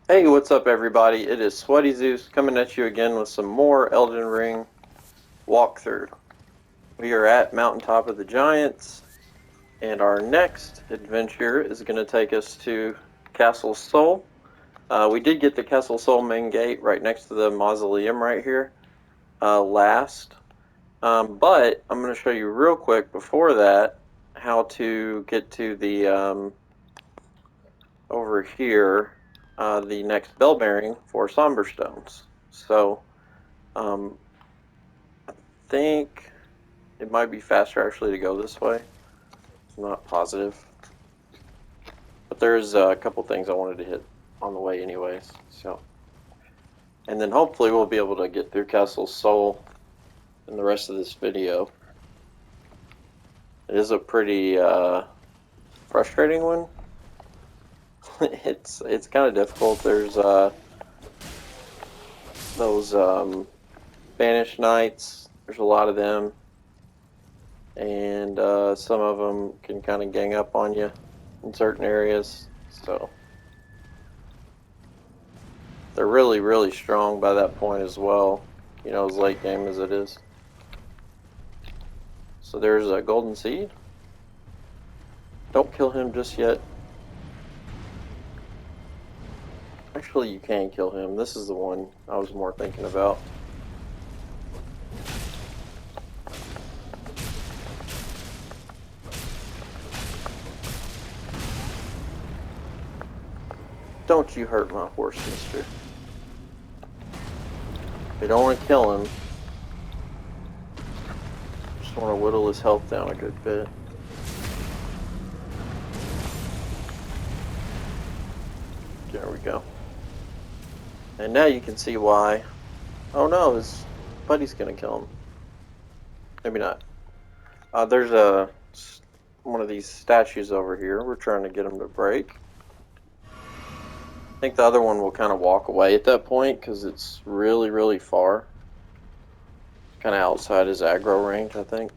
Hey, what's up everybody? It is Sweaty Zeus coming at you again with some more Elden Ring walkthrough. We are at Mountaintop of the Giants, and our next adventure is going to take us to Castle Sol. We did get the Castle Sol main gate right next to the mausoleum right here last, but I'm going to show you real quick before that how to get to the over here, the next bell bearing for Somber stones. So Um, I think it might be faster actually to go this way. I'm not positive, but there's a couple things I wanted to hit on the way anyways. So, and then hopefully we'll be able to get through Castle Sol in the rest of this video. It is a pretty frustrating one. it's kind of difficult. There's those Banished Knights. There's a lot of them, and some of them can kind of gang up on you in certain areas. So they're really, really strong by that point as well, you know, as late game as it is. So there's a golden seed. Don't kill him just yet. Actually, you can kill him. This is the one I was more thinking about. Don't you hurt my horse, mister. We don't want to kill him. Just want to whittle his health down a good bit. There we go. And now you can see why. Oh no, his buddy's gonna kill him. Maybe not. There's one of these statues over here. We're trying to get him to break. I think the other one will kind of walk away at that point because it's really, really far. Kind of outside his aggro range, I think.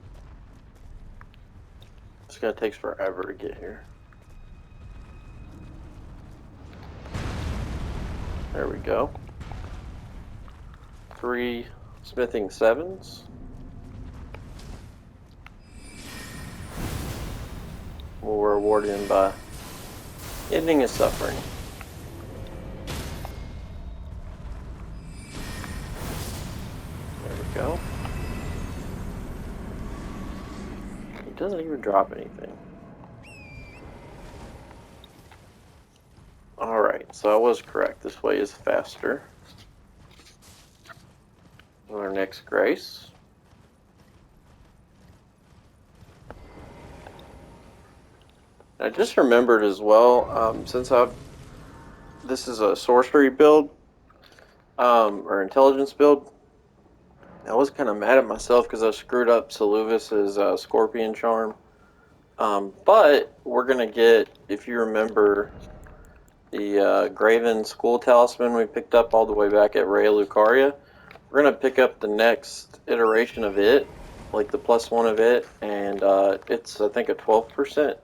This guy takes forever to get here. There we go. 3 smithing 7s. We'll reward him by ending his suffering. There we go. He doesn't even drop anything. Alright, so I was correct. This way is faster. Our next grace. I just remembered as well, since this is a sorcery build, or intelligence build, I was kind of mad at myself because I screwed up Saluvis's Scorpion Charm. But we're going to get, if you remember, the Graven School Talisman we picked up all the way back at Raya Lucaria. We're going to pick up the next iteration of it, like the +1 of it, and it's, I think, a 12%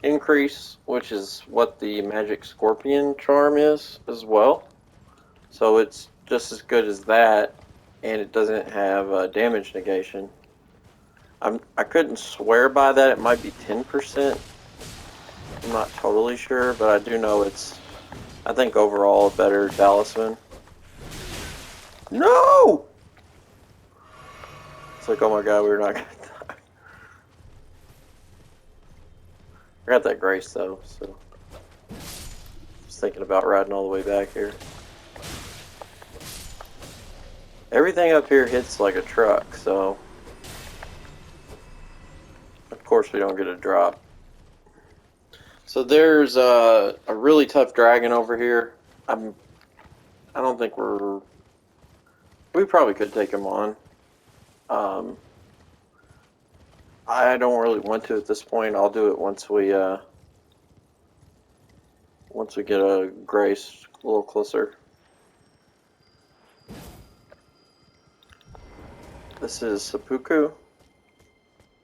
increase, which is what the Magic Scorpion Charm is as well. So it's just as good as that, and it doesn't have damage negation. I couldn't swear by that. It might be 10%. I'm not totally sure, but I do know it's, I think, overall a better talisman. No! It's like, oh my god, we're not gonna die. I got that grace though, so just thinking about riding all the way back here. Everything up here hits like a truck, so of course we don't get a drop. So there's a really tough dragon over here. I don't think we probably could take him on. I don't really want to at this point. I'll do it once we get a grace a little closer. This is Seppuku,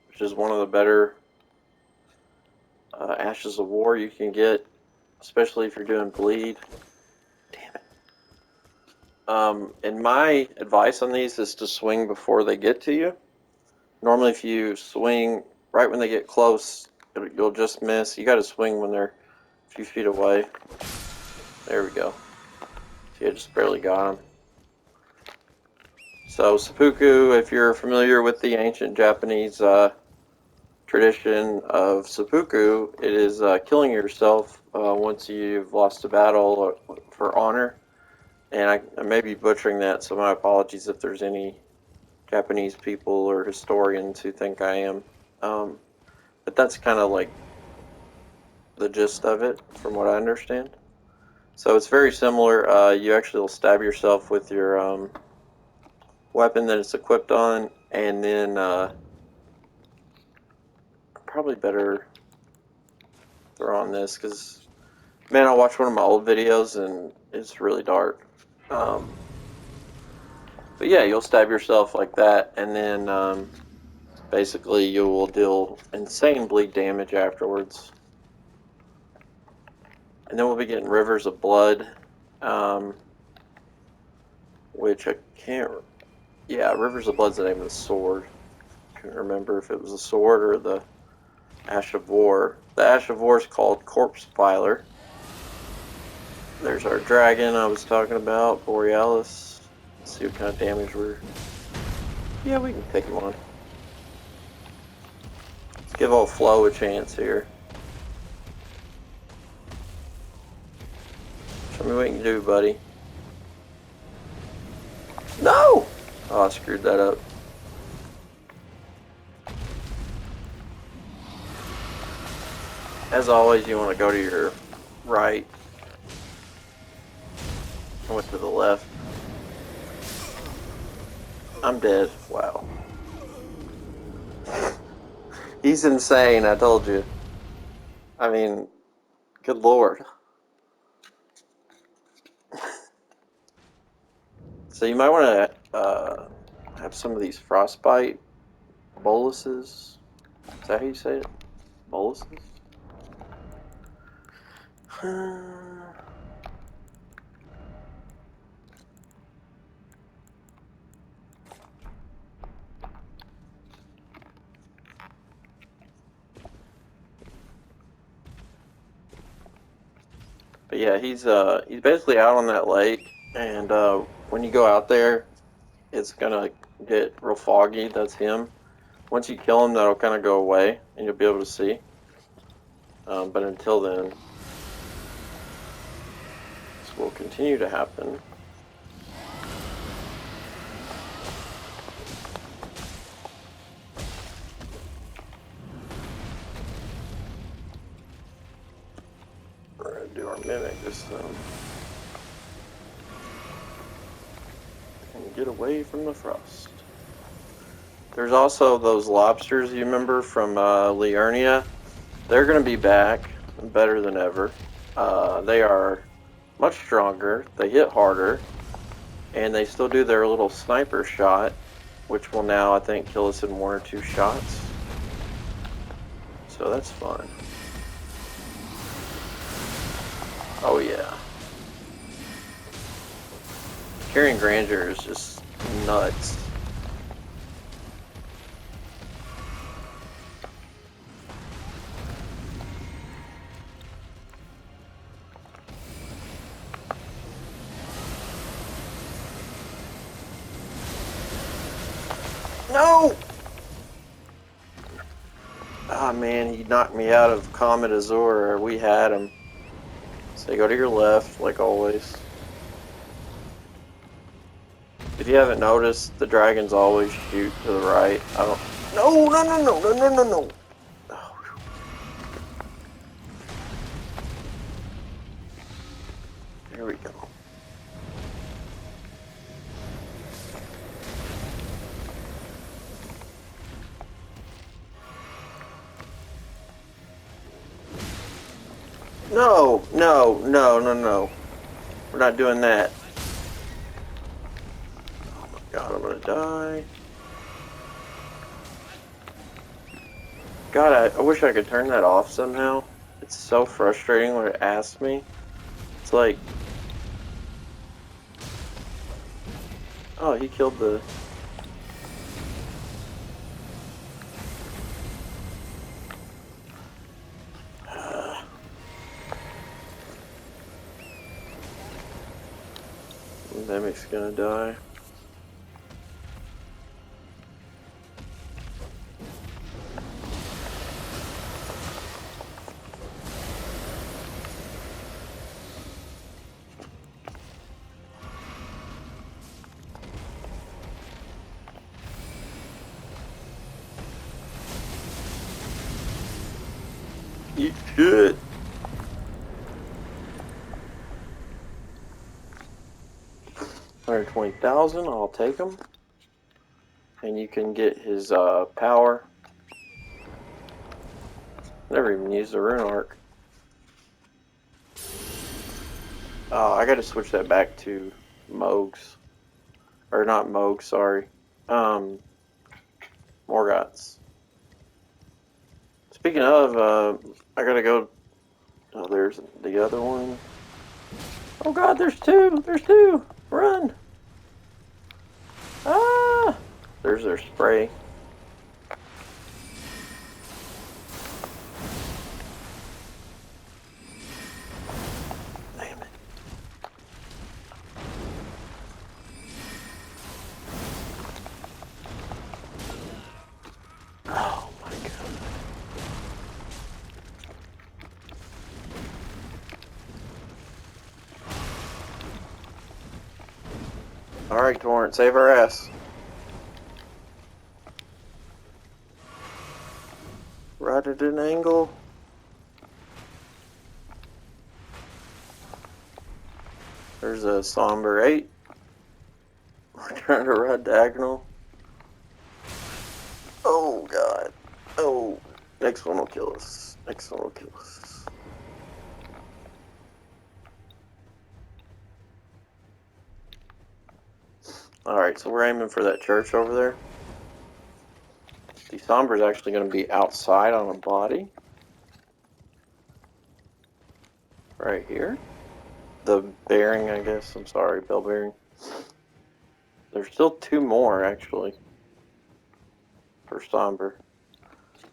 which is one of the better Ashes of War you can get, especially if you're doing bleed. And my advice on these is to swing before they get to you. Normally, if you swing right when they get close, you'll just miss. You got to swing when they're a few feet away. There we go. See, I just barely got him. So seppuku, if you're familiar with the ancient Japanese tradition of seppuku, it is killing yourself once you've lost a battle for honor. And I may be butchering that, so my apologies if there's any Japanese people or historians who think I am. But that's kind of like the gist of it, from what I understand. So it's very similar. You actually will stab yourself with your weapon that it's equipped on, and then probably better throw on this because, man, I watched one of my old videos and it's really dark. But yeah, you'll stab yourself like that, and then basically you will deal insane bleed damage afterwards. And then we'll be getting Rivers of Blood, um, which I can't. Yeah, Rivers of Blood's the name of the sword. I couldn't remember if it was the sword or the Ash of War. The Ash of War is called Corpse Filer. There's our dragon I was talking about, Borealis. Let's see what kind of damage we're... Yeah, we can take him on. Let's give old Flo a chance here. Show me what you can do, buddy. No! Oh, I screwed that up. As always, you want to go to your right. I went to the left. I'm dead. Wow. He's insane, I told you. I mean, good lord. So you might want to have some of these frostbite boluses. Is that how you say it? Boluses? But yeah, he's basically out on that lake, and when you go out there, it's gonna get real foggy. That's him. Once you kill him, that'll kind of go away, and you'll be able to see. But until then, this will continue to happen. We're gonna do our mimic this time. And get away from the frost. There's also those lobsters you remember from Liurnia. They're going to be back, better than ever. They are much stronger, they hit harder, and they still do their little sniper shot, which will now, I think, kill us in 1 or 2 shots. So that's fun. Oh yeah. Carrying Grandeur is just nuts. No! Ah, man, he knocked me out of Comet Azure. We had him. So you go to your left, like always. If you haven't noticed, the dragons always shoot to the right. I don't... No, no, no, no, no, no, no, no. Oh. There we go. No, no, no, no, no. We're not doing that. Oh my god, I'm gonna die. God, I wish I could turn that off somehow. It's so frustrating when it asks me. It's like... Oh, he killed the... Mimic's gonna die. Eat shit! 120,000, I'll take him. And you can get his power. Never even used the rune arc. Oh, I gotta switch that back to Moog's. Or not Moog, sorry. Morgoth's. Speaking of, I gotta go. Oh, there's the other one. Oh god, there's two! There's two! Run! Ah! There's their spray. Damn it. Oh my god. Alright, Torrent, save our ass. Right at an angle. There's a Somber 8. We're trying to ride diagonal. Oh god. Oh. Next one will kill us. Next one will kill us. Alright, so we're aiming for that church over there. The Somber is actually going to be outside on a body. Right here. The bearing, I guess. I'm sorry, bell bearing. There's still two more, actually. For Somber.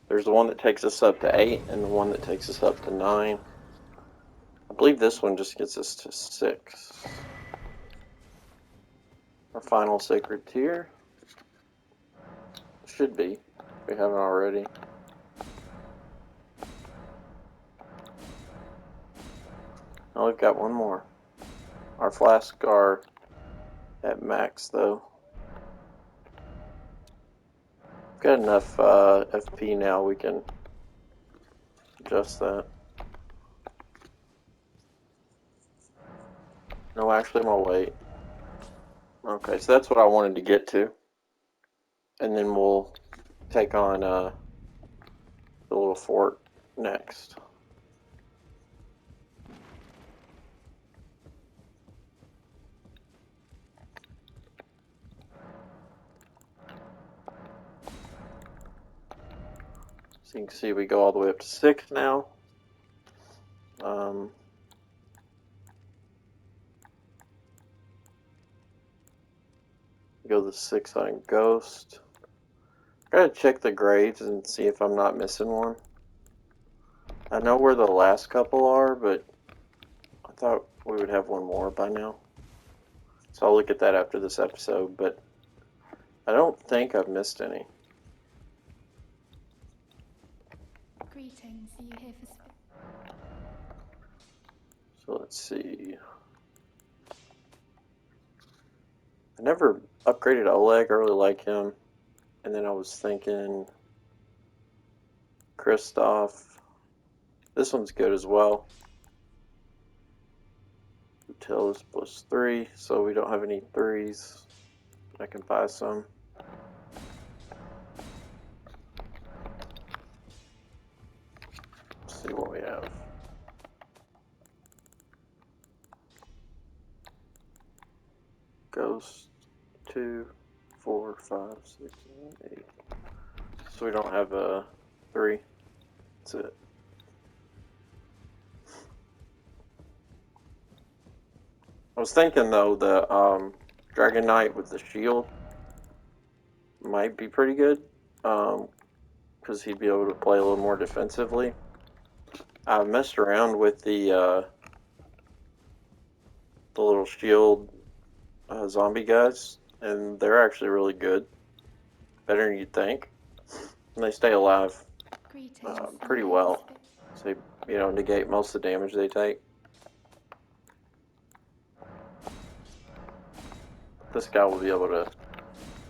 There's the one that takes us up to 8 and the one that takes us up to 9. I believe this one just gets us to 6. Our final sacred tier. Should be, if we haven't already. Oh, we've got one more. Our flasks are at max, though. We've got enough FP now, we can adjust that. No, actually, I'm going to wait. Okay, so that's what I wanted to get to. And then we'll take on the little fort next. So you can see we go all the way up to 6 now. Go to 6 on Ghost. Gotta check the grades and see if I'm not missing one. I know where the last couple are, but I thought we would have one more by now. So I'll look at that after this episode, but I don't think I've missed any. Greetings, are you here for So let's see. I never upgraded Oleg. I really like him. And then I was thinking Kristoff. This one's good as well. Hotel is +3, so we don't have any 3s. I can buy some. Let's see what we have. Ghost 2, 4, 5, 6, 7, 8. So we don't have a 3. That's it. I was thinking though that Dragon Knight with the shield might be pretty good. Because he'd be able to play a little more defensively. I've messed around with the little shield zombie guys, and they're actually really good. Better than you'd think. And they stay alive pretty well. So, negate most of the damage they take. This guy will be able to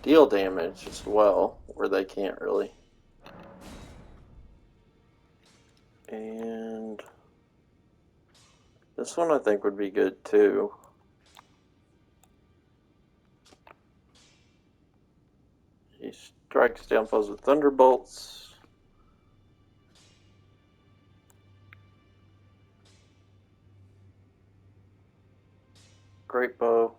deal damage as well, where they can't really. And this one I think would be good too. He strikes down foes with thunderbolts. Great bow.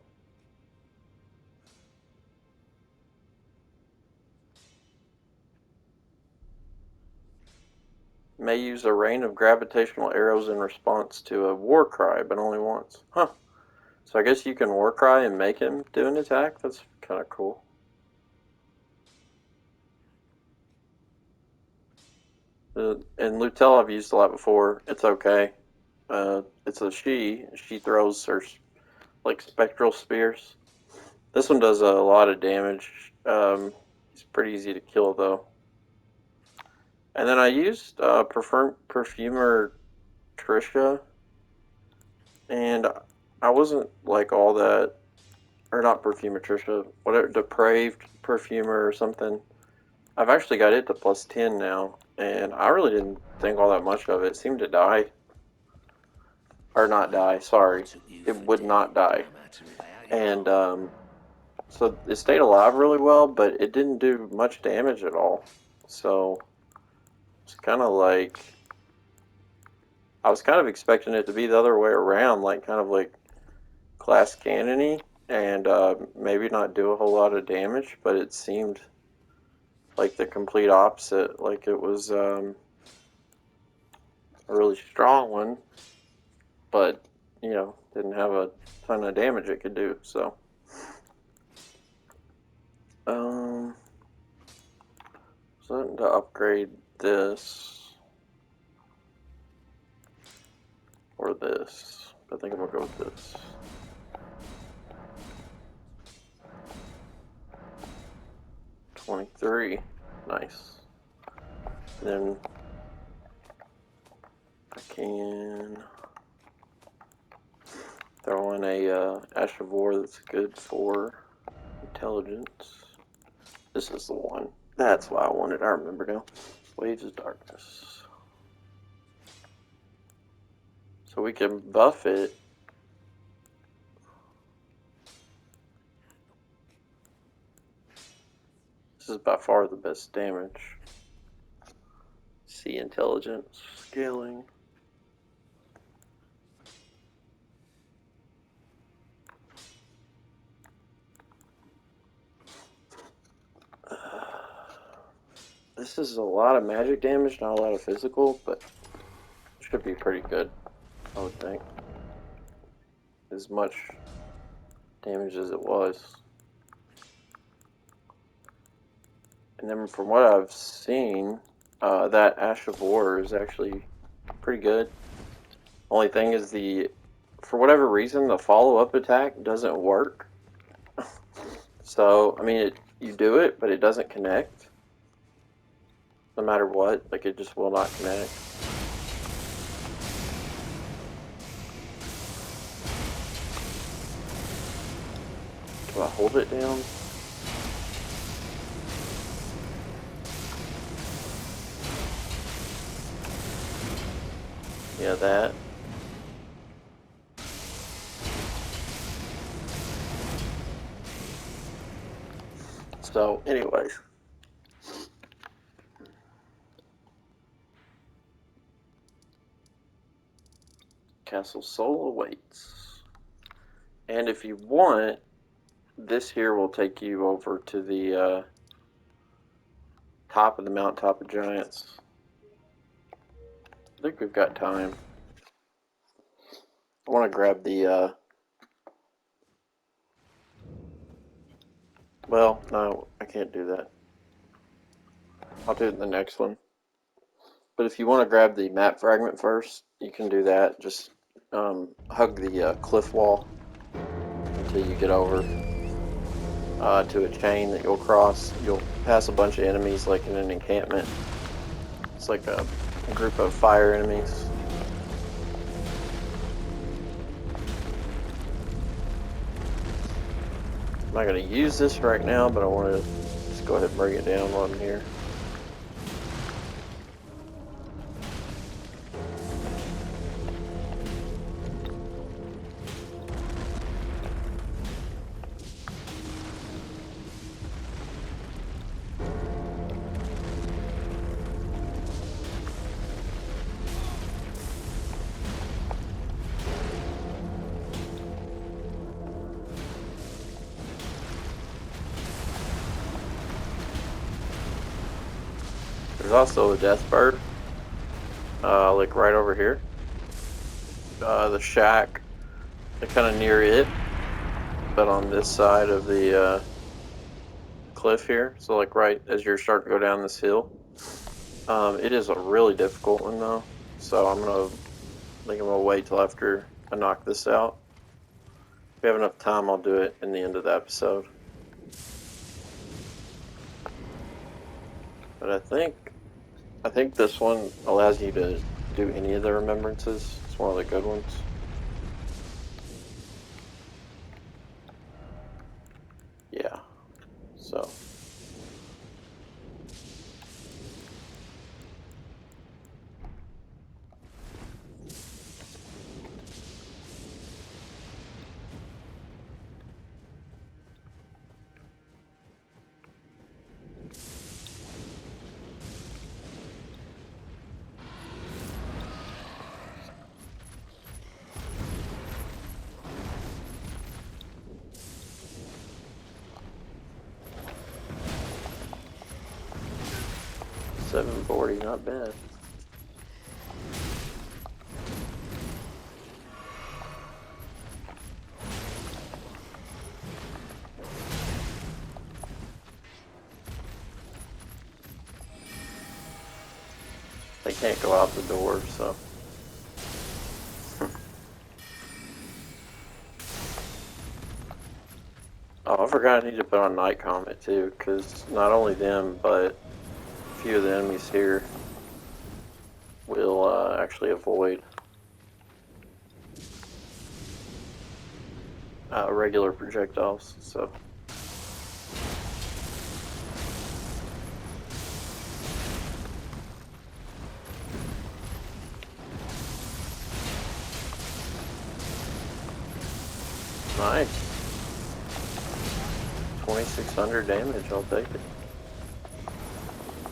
May use a rain of gravitational arrows in response to a war cry, but only once. Huh. So I guess you can war cry and make him do an attack? That's kind of cool. And Lutel I've used a lot before. It's okay. It's a she. She throws her like spectral spears. This one does a lot of damage. It's pretty easy to kill though. And then I used Perfumer Trisha, and I wasn't like all that, or not Perfumer Trisha, whatever, Depraved Perfumer or something. I've actually got it to plus 10 now, and I really didn't think all that much of it. It seemed to die. Or not die, sorry. It would not die. And so it stayed alive really well, but it didn't do much damage at all. So it's kind of like, I was kind of expecting it to be the other way around, like kind of like class cannon-y, and maybe not do a whole lot of damage, but it seemed like the complete opposite. Like it was a really strong one, but didn't have a ton of damage it could do. So something to upgrade this or this. I think I'm gonna go with this. $23, nice. Then I can throw in a Ash of War that's good for intelligence. This is the one. That's why I wanted. I remember now. Waves of Darkness. So we can buff it. This is by far the best damage. See intelligence, scaling. This is a lot of magic damage, not a lot of physical, but it should be pretty good, I would think. As much damage as it was. And then from what I've seen, that Ash of War is actually pretty good. Only thing is for whatever reason, the follow-up attack doesn't work. So, I mean, you do it, but it doesn't connect. No matter what, like it just will not connect. Do I hold it down? Yeah, that. So, anyways. Castle Soul awaits. And if you want, this here will take you over to the top of the Mountaintop of Giants. I think we've got time. I want to grab the Well, no, I can't do that. I'll do it in the next one. But if you want to grab the map fragment first, you can do that. Just hug the cliff wall until you get over to a chain that you'll cross. You'll pass a bunch of enemies like in an encampment. It's like a group of fire enemies. I'm not going to use this right now, but I want to just go ahead and bring it down while I'm here. There's also a death bird, like right over here. The shack, kind of near it, but on this side of the cliff here. So like right as you're starting to go down this hill. It is a really difficult one though, so I think I'm gonna wait till after I knock this out. If we have enough time, I'll do it in the end of the episode. But I think this one allows you to do any of the remembrances. It's one of the good ones. Yeah. So. $740, not bad. They can't go out the door, so. Oh, I forgot I need to put on Night Comet too, because not only them, but a few of the enemies here will actually avoid regular projectiles, so. Nice. 2,600 damage, I'll take it.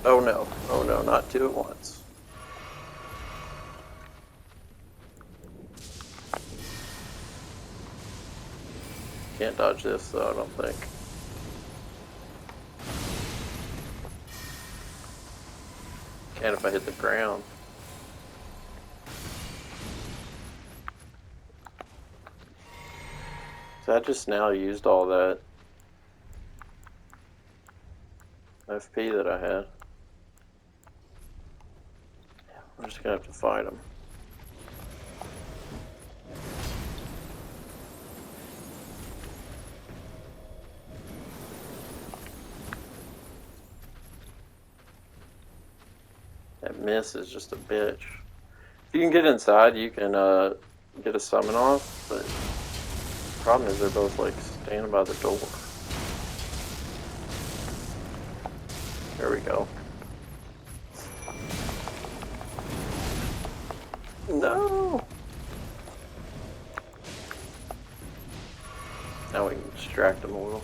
Oh no, not two at once. Can't dodge this though, I don't think. Can if I hit the ground. So I just now used all that FP that I had. I'm just gonna have to fight him. That miss is just a bitch. If you can get inside, you can get a summon off, but the problem is they're both like standing by the door. There we go. No! Now we can distract them a little.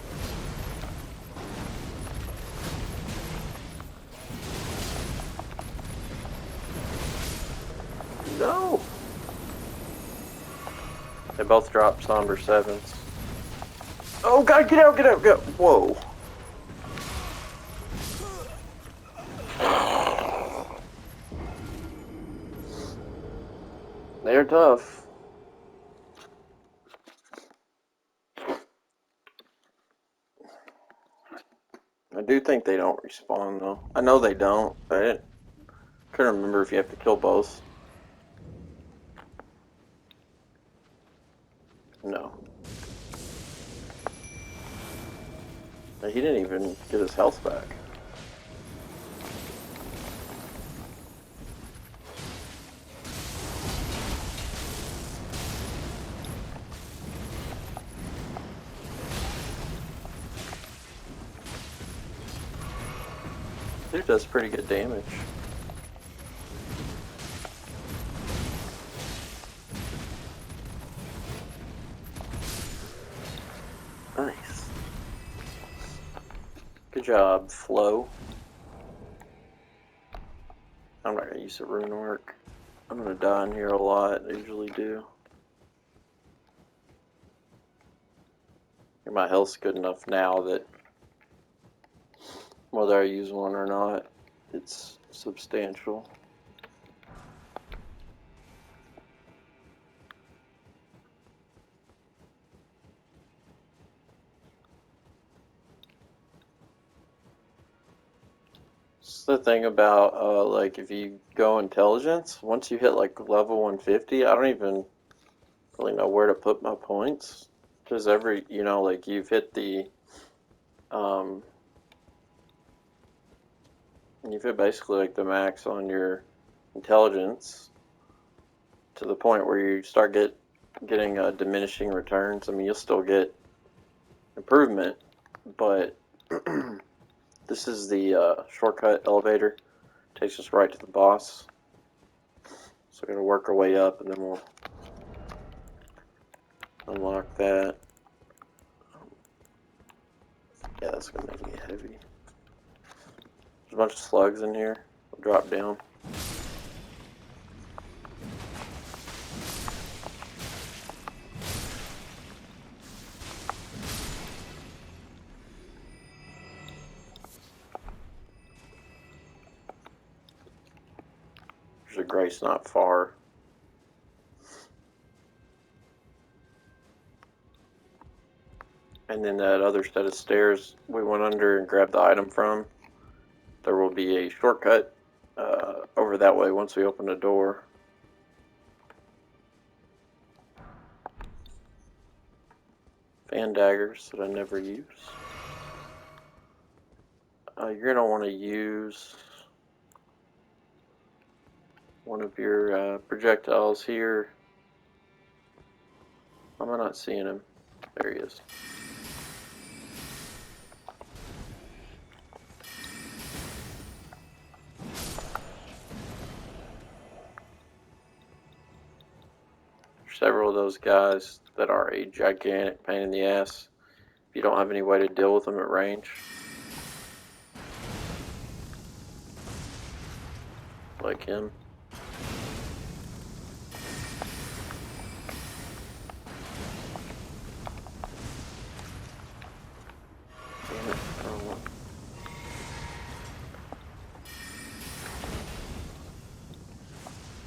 No! They both dropped Somber 7s. Oh god, get out, get out, get out! Whoa. They're tough. I do think they don't respawn though. I know they don't, but I couldn't remember if you have to kill both. No. He didn't even get his health back. Dude does pretty good damage. Nice. Good job, Flo. I'm not gonna use the rune work. I'm gonna die in here a lot. I usually do. My health's good enough now that whether I use one or not, it's substantial. It's the thing about like if you go intelligence, once you hit like level 150, I don't even really know where to put my points because every like you've hit the um, you've hit basically like the max on your intelligence to the point where you start getting diminishing returns. I mean, you'll still get improvement, but this is the shortcut elevator. Takes us right to the boss. So we're gonna work our way up, and then we'll unlock that. Yeah, that's gonna make me heavy. There's a bunch of slugs in here. I'll drop down. There's a grace not far. And then that other set of stairs we went under and grabbed the item from, there will be a shortcut over that way once we open the door. Fan daggers that I never use. You're going to want to use one of your projectiles here. Am I not seeing him? There he is. Several of those guys that are a gigantic pain in the ass if you don't have any way to deal with them at range. Like him. Damn it. Oh.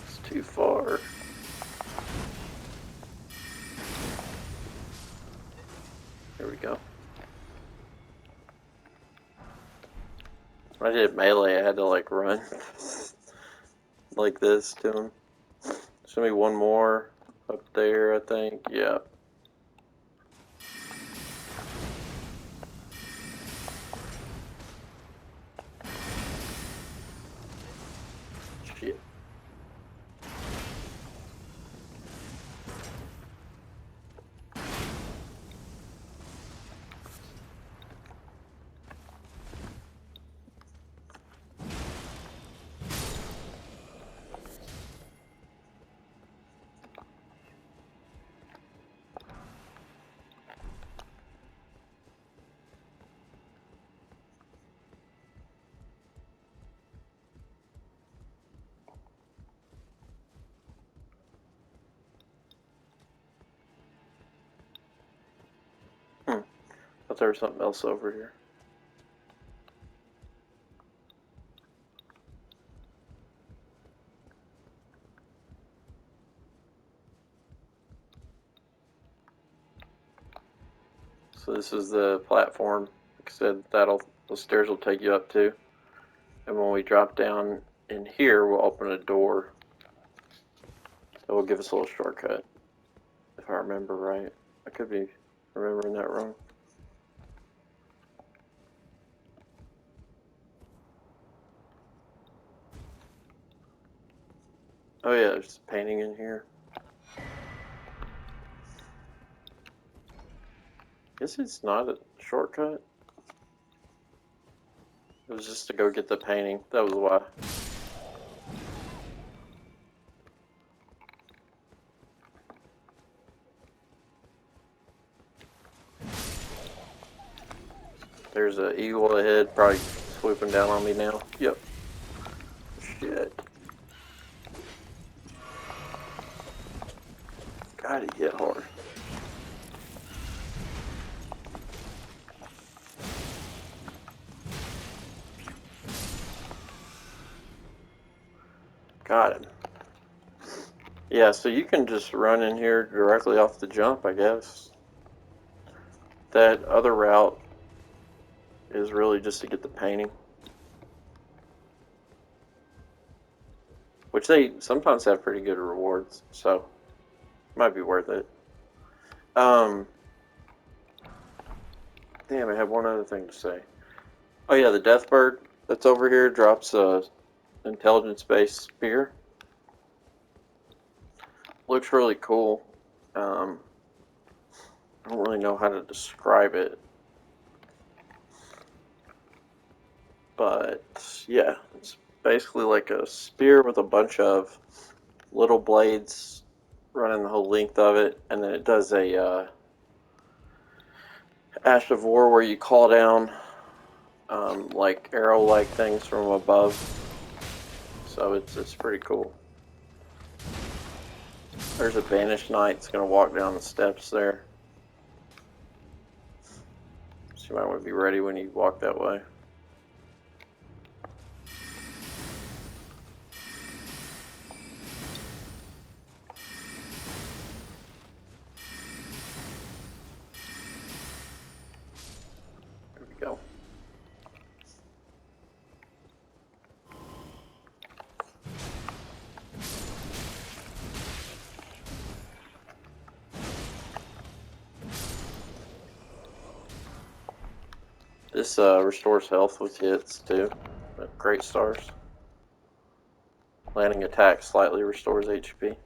It's too far. There we go. When I did melee, I had to like run like this to him. There's gonna be one more up there, I think. Yeah. Shit. Thought there was something else over here. So this is the platform. Like I said, that'll Those stairs will take you up too. And when we drop down in here, we'll open a door that will give us a little shortcut. If I remember right. I could be remembering that wrong. Oh yeah, there's a painting in here. Guess it's not a shortcut. It was just to go get the painting. That was why. There's an eagle ahead, probably swooping down on me now. Yep. Shit. God, he hit hard. Got him. Yeah, so you can just run in here directly off the jump, I guess. That other route is really just to get the painting. Which they sometimes have pretty good rewards, so might be worth it. Damn, I have one other thing to say. Oh yeah, the Deathbird that's over here drops a intelligence-based spear. Looks really cool. I don't really know how to describe it, but yeah, it's basically like a spear with a bunch of little blades running the whole length of it, and then it does a Ash of War where you call down like arrow-like things from above. So it's pretty cool. There's a banished knight that's gonna walk down the steps there. So you might want to be ready when you walk that way. There we go. This restores health with hits too. Great stars. Landing attack slightly restores HP.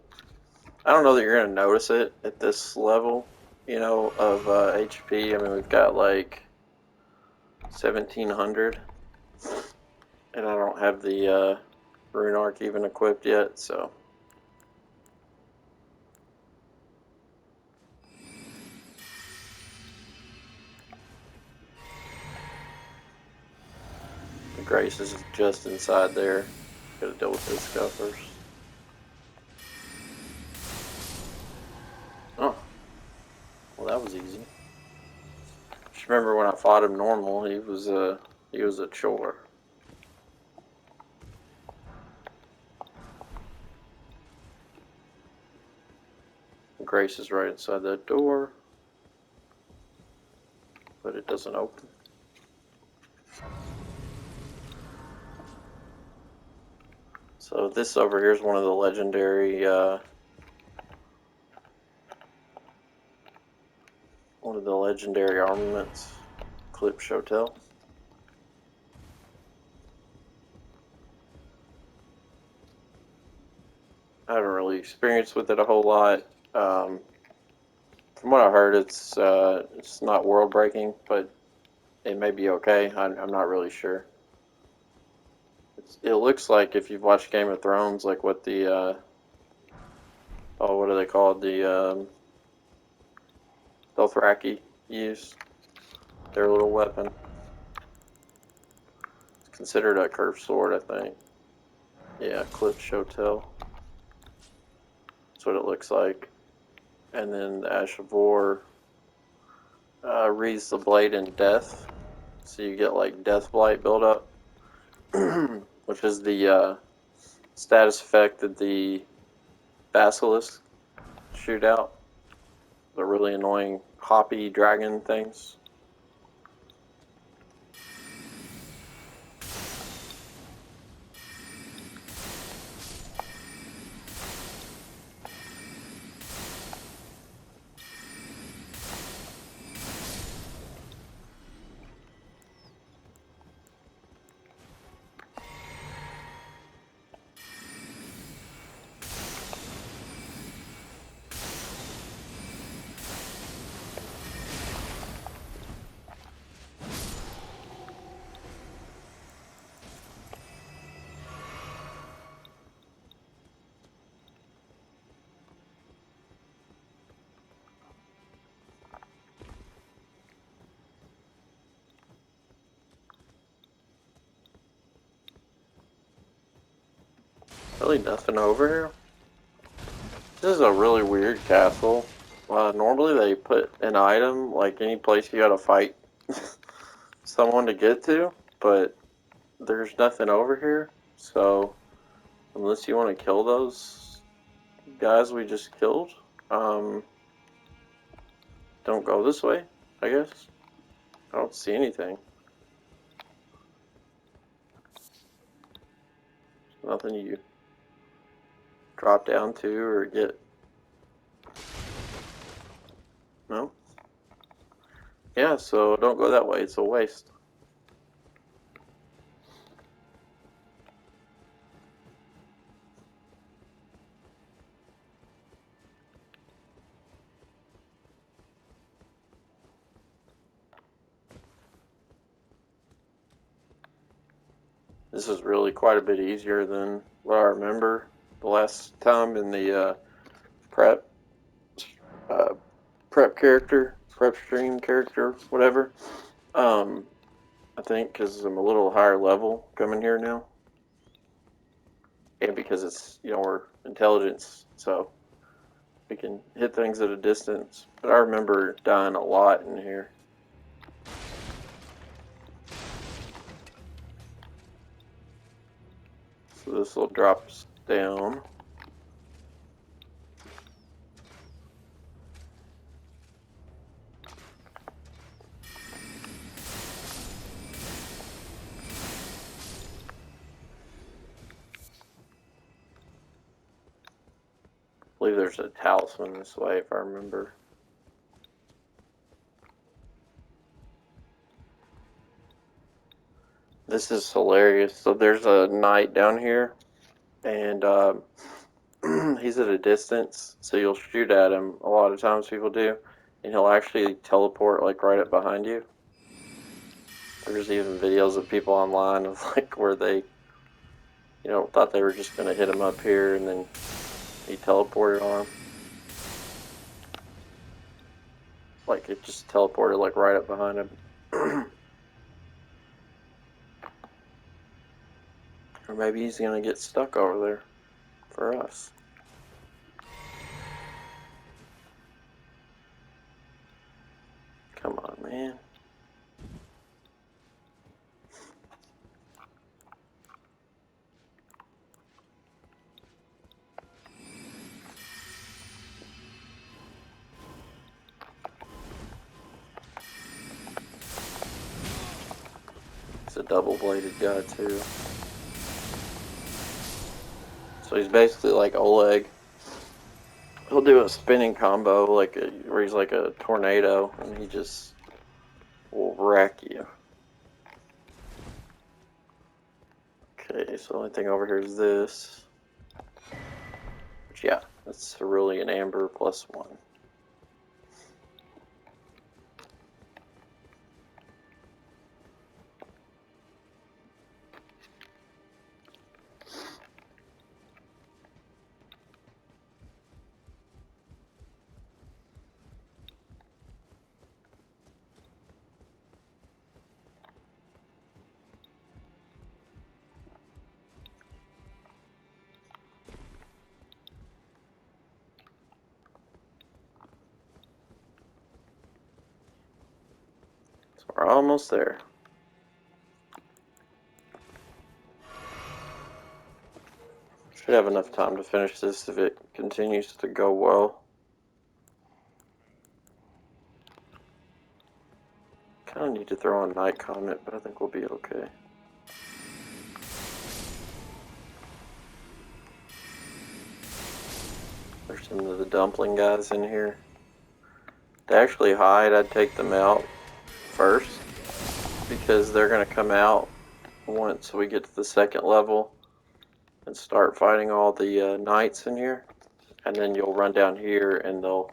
I don't know that you're going to notice it at this level, you know, of HP. I mean, we've got like 1700, and I don't have the rune arc even equipped yet, so. The Grace is just inside there. Gotta deal with this guy first. Oh, well that was easy. Just remember when I fought him normal, he was a chore. Grace is right inside that door, but it doesn't open. So this over here is one of the legendary armaments, Clip Shotel. I haven't really experienced with it a whole lot. From what I heard, it's not world breaking, but it may be okay. I'm not really sure. It looks like if you've watched Game of Thrones, like what the what are they called? The Dothraki use. Their little weapon. It's considered a curved sword, I think. Yeah, Clip Shotel. That's what it looks like. And then the Ash of War reads the blade in death. So you get like death blight buildup, which is the status effect that the basilisk shoot out. The really annoying hoppy dragon things. Really nothing over here. This is a really weird castle. Normally they put an item, like any place you gotta fight someone to get to, but there's nothing over here. So, unless you want to kill those guys we just killed, don't go this way, I guess. I don't see anything. Nothing you drop down to or get. No? Yeah, so don't go that way. It's a waste. This is really quite a bit easier than what I remember the last time in the prep uh, prep stream character, whatever. I think because I'm a little higher level coming here now, and because it's we're intelligence, so we can hit things at a distance. But I remember dying a lot in here. So this will drop us down. I believe there's a talisman this way, if I remember. This is hilarious. So there's a knight down here, and he's at a distance, so you'll shoot at him. A lot of times people do, and he'll actually teleport like right up behind you. There's even videos of people online of like where they, thought they were just gonna hit him up here, and then he teleported on him. Like it just teleported like right up behind him. Or maybe he's gonna get stuck over there for us. Come on, man. He's a double-bladed guy too. So he's basically like Oleg. He'll do a spinning combo where he's like a tornado, and he just will wreck you. Okay, so the only thing over here is this. Which, yeah, that's cerulean amber +1. So we're almost there. Should have enough time to finish this if it continues to go well. Kind of need to throw on Night Comet, but I think we'll be okay. There's some of the dumpling guys in here. To actually hide, I'd take them out first, because they're going to come out once we get to the second level and start fighting all the knights in here, and then you'll run down here and they'll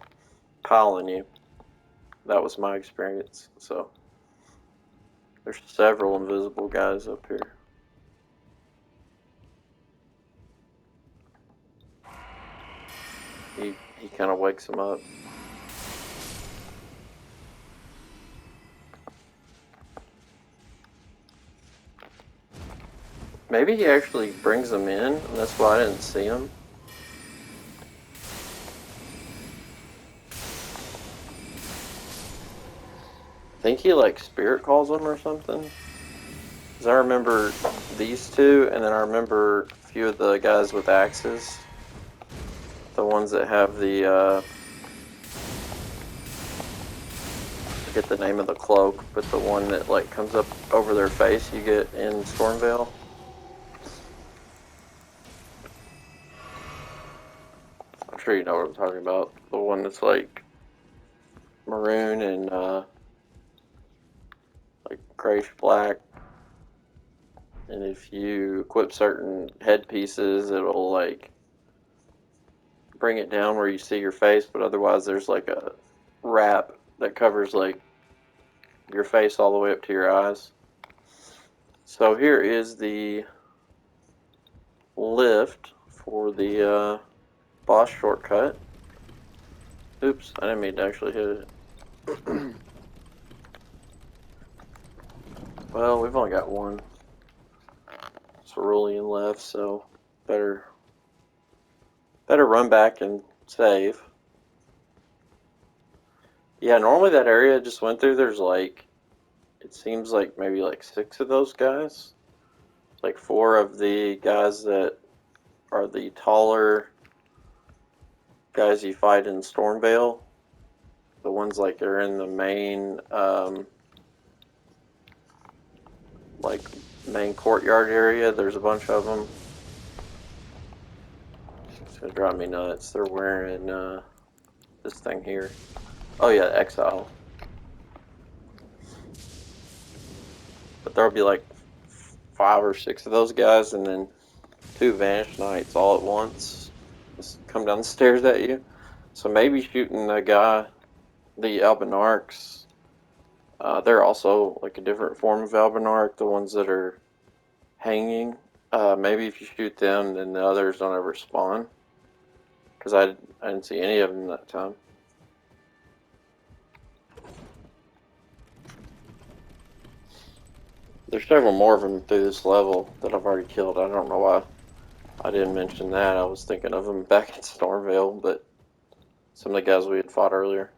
pile on you. That was my experience. So there's several invisible guys up here. He kind of wakes them up. Maybe he actually brings them in, and that's why I didn't see him. I think he like spirit calls them or something. Because I remember these two, and then I remember a few of the guys with axes. The ones that have the, I forget the name of the cloak, but the one that like comes up over their face you get in Stormvale. I'm sure you know what I'm talking about. The one that's like maroon and like grayish black. And if you equip certain headpieces, it'll like bring it down where you see your face, but otherwise there's like a wrap that covers like your face all the way up to your eyes. So here is the lift for the boss shortcut. Oops, I didn't mean to actually hit it. Well, we've only got one cerulean left, so better run back and save. Yeah, normally that area I just went through, there's like, it seems like maybe like 6 of those guys. Like 4 of the guys that are the taller guys you fight in Stormvale. The ones like are in the main, like main courtyard area. There's a bunch of them. It's gonna drive me nuts. They're wearing this thing here. Oh yeah, Exile. But there'll be like 5 or 6 of those guys, and then 2 Vanished Knights all at once. Just come down the stairs at you. So maybe shooting the guy, the Albinarchs. They're also like a different form of Albinarch. The ones that are hanging. Maybe if you shoot them, then the others don't ever spawn. Because I didn't see any of them that time. There's several more of them through this level that I've already killed. I don't know why I didn't mention that. I was thinking of them back in Stormvale, but some of the guys we had fought earlier.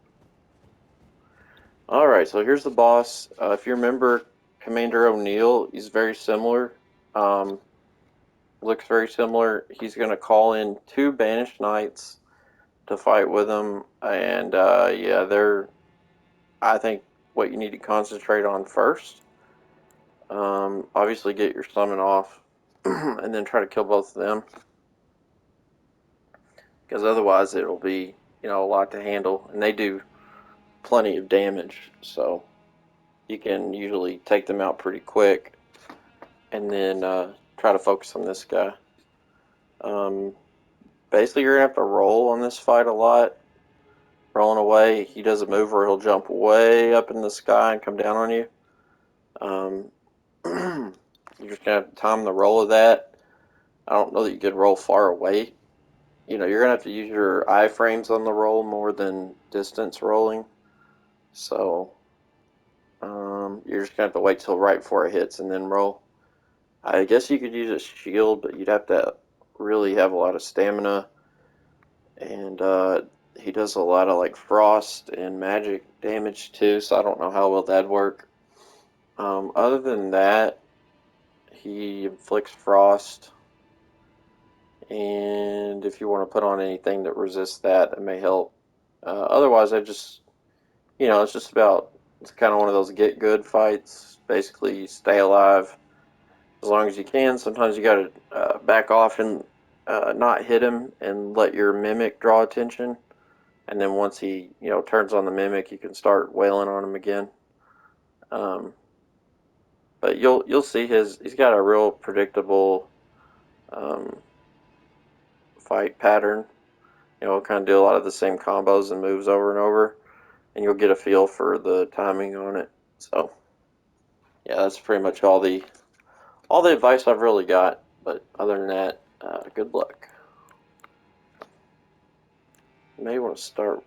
Alright, so here's the boss. If you remember Commander O'Neill, he's very similar. Um, looks very similar. He's going to call in 2 Banished Knights to fight with him, and yeah, they're, I think, what you need to concentrate on first. Obviously, get your summon off, and then try to kill both of them, because otherwise it'll be, a lot to handle, and they do plenty of damage, so you can usually take them out pretty quick, and then try to focus on this guy. Um, Basically, you're gonna have to roll on this fight a lot. Rolling away, he does a move where he'll jump way up in the sky and come down on you. Um, you're just gonna have to time the roll of that. I don't know that you could roll far away. You're gonna have to use your iframes on the roll more than distance rolling. So you're just gonna have to wait till right before it hits and then roll. I guess you could use a shield, but you'd have to really have a lot of stamina. And he does a lot of like frost and magic damage too, so I don't know how well that'd work. Other than that, he inflicts frost, and if you want to put on anything that resists that, that may help. Otherwise, it's just about, it's kind of one of those get good fights. Basically, stay alive as long as you can. Sometimes you got to back off and not hit him and let your mimic draw attention. And then once he, turns on the mimic, you can start wailing on him again. Um, but you'll see he's got a real predictable um, fight pattern. Kind of do a lot of the same combos and moves over and over, and you'll get a feel for the timing on it. So yeah, that's pretty much all the advice I've really got. But other than that, good luck. You may want to start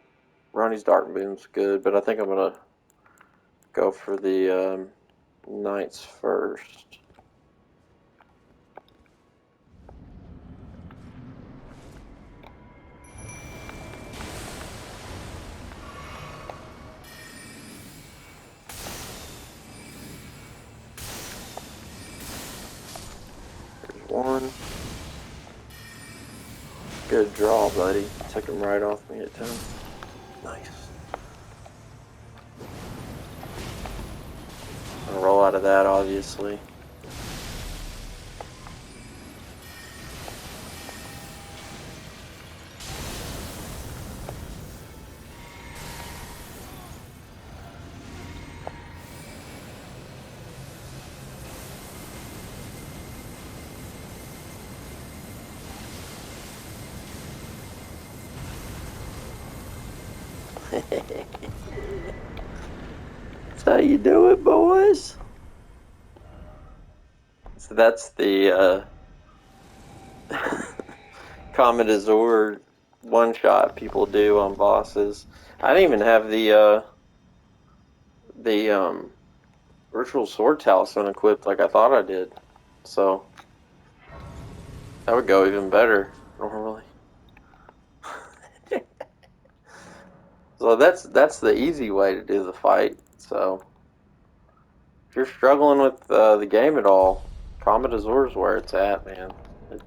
Ronnie's Dark Moon's good, but I think I'm gonna go for the Knights first. Good draw, buddy. Took him right off me at 10. Nice. I'll roll out of that, obviously. That's how you do it, boys. So that's the Comet Azure one-shot people do on bosses. I didn't even have the Virtual Sword Talisman equipped like I thought I did. So that would go even better normally. So that's the easy way to do the fight. So if you're struggling with the game at all, Comet Azure is where it's at, man. It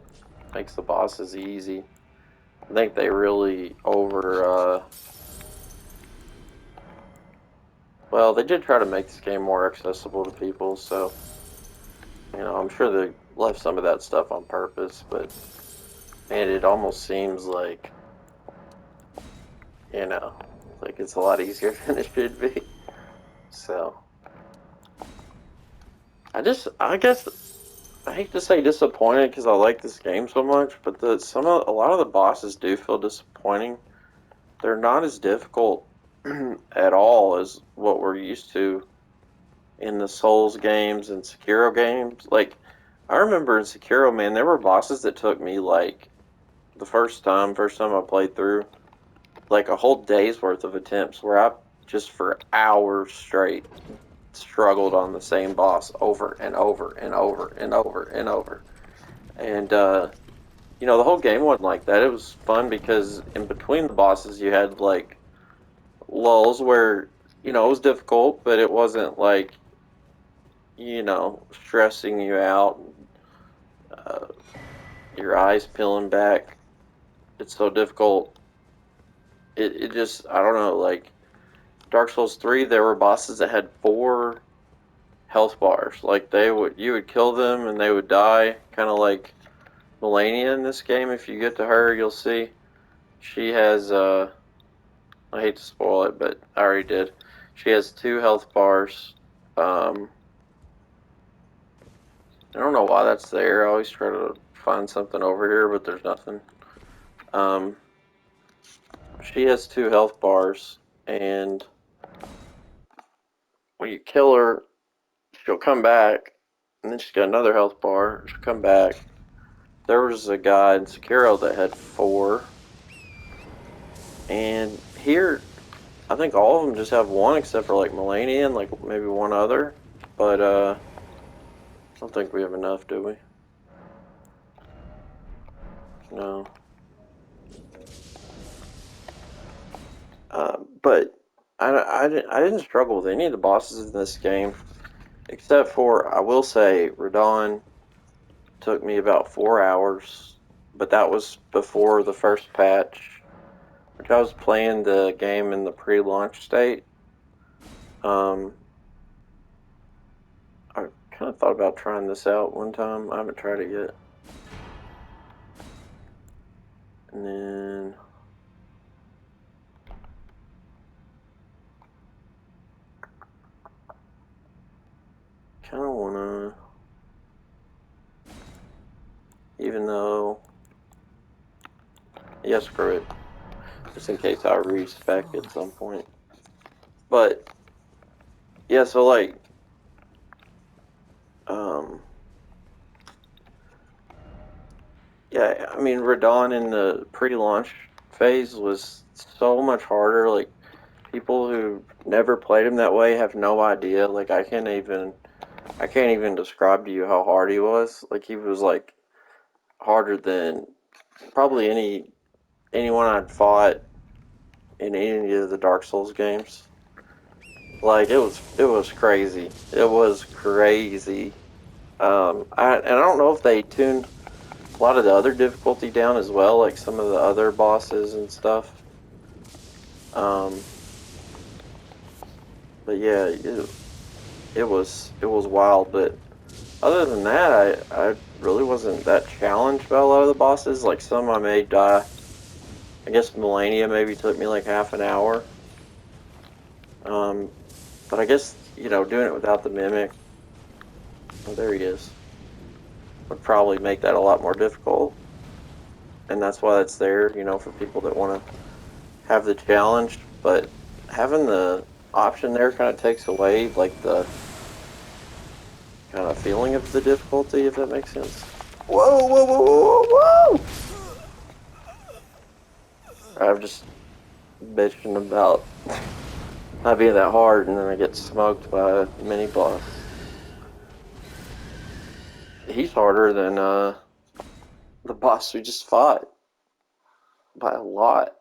makes the bosses easy. I think they really well, they did try to make this game more accessible to people, so I'm sure they left some of that stuff on purpose, but man, it almost seems you know, like it's a lot easier than it should be. So I guess I hate to say disappointed because I like this game so much, but a lot of the bosses do feel disappointing. They're not as difficult at all as what we're used to in the Souls games and Sekiro games. Like I remember in Sekiro, man, there were bosses that took me like the first time I played through, like a whole day's worth of attempts where I just for hours straight struggled on the same boss over and over and over and over and over. And the whole game wasn't like that. It was fun because in between the bosses you had like lulls where it was difficult, but it wasn't like stressing you out, uh, your eyes peeling back. It's so difficult. It just I don't know, like Dark Souls 3, there were bosses that had 4 health bars. Like you would kill them and they would die, kind of like Melania in this game. If you get to her, you'll see she has. I hate to spoil it, but I already did. She has 2 health bars. I don't know why that's there. I always try to find something over here, but there's nothing. Um, she has 2 health bars, and when you kill her, she'll come back, and then she's got another health bar. She'll come back. There was a guy in Sekiro that had 4, and here I think all of them just have 1, except for like Melania and like maybe one other. But I don't think we have enough, do we? No. But I didn't struggle with any of the bosses in this game, except for, I will say, Radon took me about 4 hours, but that was before the first patch, which I was playing the game in the pre-launch state. Um, I kind of thought about trying this out one time. I haven't tried it yet. And then kind of want to, even though, yeah, screw it, just in case I respec at some point. But yeah, so like, um, yeah, I mean, Radon in the pre-launch phase was so much harder. Like, people who never played him that way have no idea. Like, I can't even describe to you how hard he was. Like, he was like harder than probably anyone I'd fought in any of the Dark Souls games. Like, it was crazy. It was crazy. And I don't know if they tuned. a lot of the other difficulty down as well, like some of the other bosses and stuff. But yeah, it was wild. But other than that, I really wasn't that challenged by a lot of the bosses. Like some I may die. I guess Millennia maybe took me like half an hour. Um, but I guess doing it without the mimic. Oh, there he is. Would probably make that a lot more difficult, and that's why it's there. For people that want to have the challenge. But having the option there kind of takes away like the kind of feeling of the difficulty, if that makes sense. Whoa, whoa, whoa, whoa, whoa! I'm just bitching about not being that hard, and then I get smoked by a mini boss. He's harder than the boss we just fought by a lot.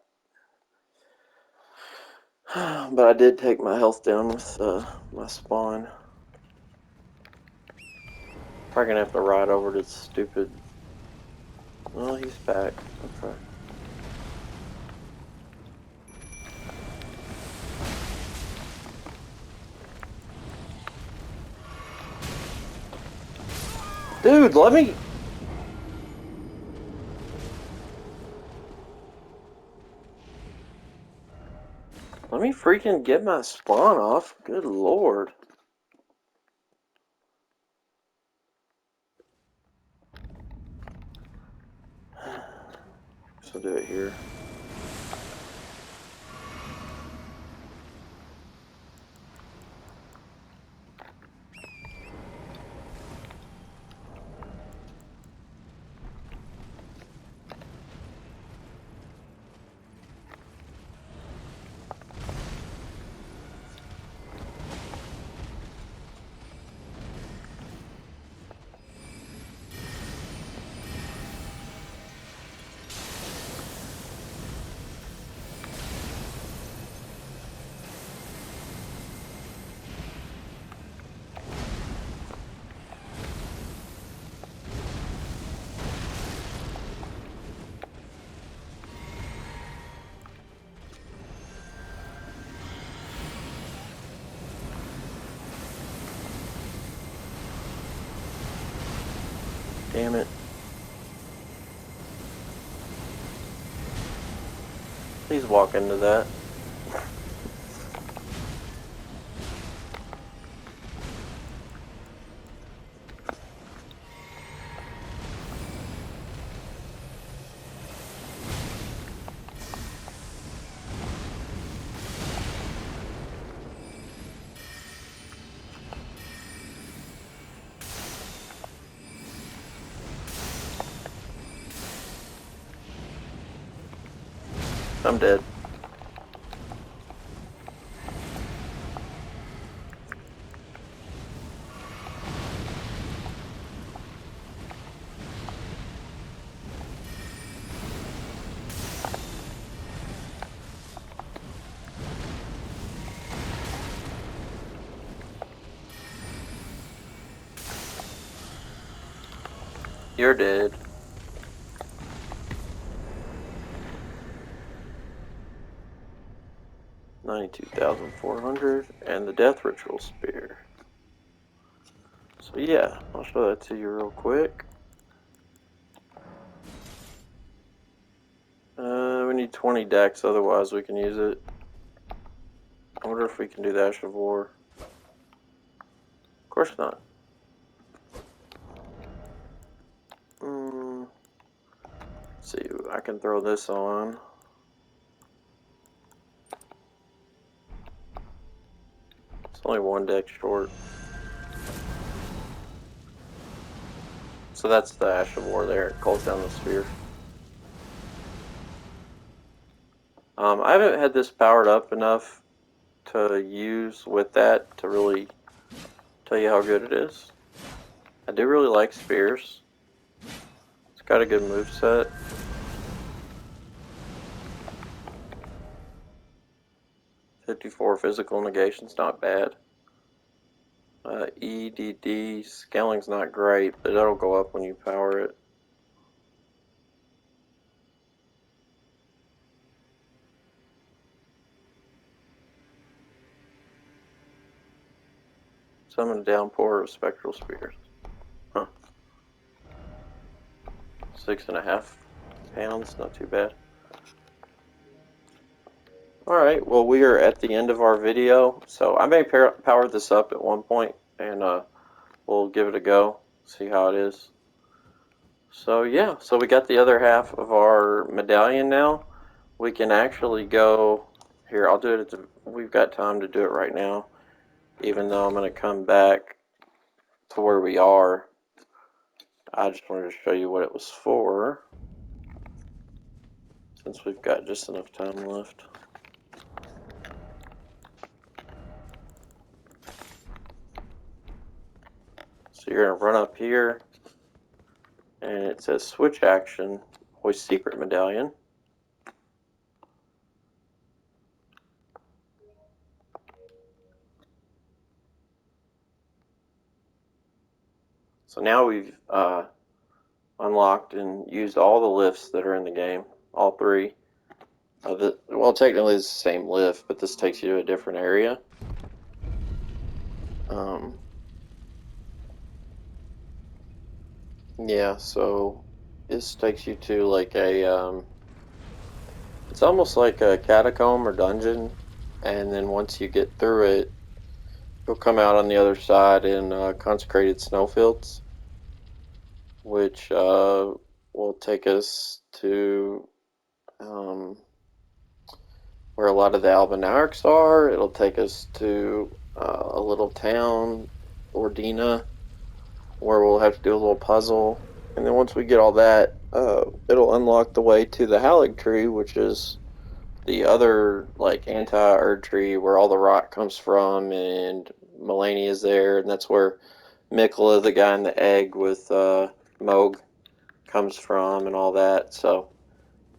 But I did take my health down with my spawn. Probably gonna have to ride over to the stupid. Oh, he's back. Okay. Dude, let me freaking get my spawn off. Good lord. So do it here. Damn it. Please walk into that. I'm dead. You're dead. $92,400 and the death ritual spear. So yeah, I'll show that to you real quick. We need 20 decks, otherwise we can use it. I wonder if we can do the Ash of War. Of course not. Let's see, I can throw this on. It's only one deck short. So that's the Ash of War there. It calls down the sphere. I haven't had this powered up enough to use with that to really tell you how good it is. I do really like spears. It's got a good moveset. $54 physical negation's not bad. EDD scaling's not great, but that'll go up when you power it. Summon a downpour of spectral spears. Huh. 6.5 pounds, not too bad. Alright, well we are at the end of our video, so I may power this up at one point, and we'll give it a go, see how it is. So yeah, so we got the other half of our medallion now. We can actually go, here I'll do it, we've got time to do it right now, even though I'm going to come back to where we are. I just wanted to show you what it was for, since we've got just enough time left. So you're going to run up here, and it says switch action, hoist secret medallion. So now we've unlocked and used all the lifts that are in the game, all 3. Well, technically it's the same lift, but this takes you to a different area. Yeah, so this takes you to like a, it's almost like a catacomb or dungeon, and then once you get through it, you'll come out on the other side in Consecrated snowfields, which will take us to where a lot of the Albinaurics are. It'll take us to a little town, Ordina, where we'll have to do a little puzzle. And then once we get all that, it'll unlock the way to the Halig tree, which is the other like anti-Erd tree where all the rock comes from, and Melania is there, and that's where Mikola, the guy in the egg with Moog, comes from, and all that. So,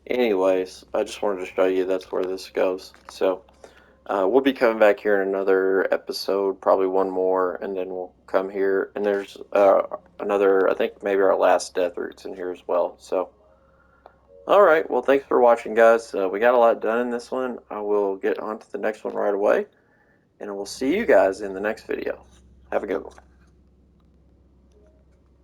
anyways, I just wanted to show you that's where this goes. So, we'll be coming back here in another episode, probably one more, and then we'll come here. And there's another, I think maybe our last death routes in here as well. So, alright, well, thanks for watching, guys. We got a lot done in this one. I will get on to the next one right away, and we'll see you guys in the next video. Have a good one.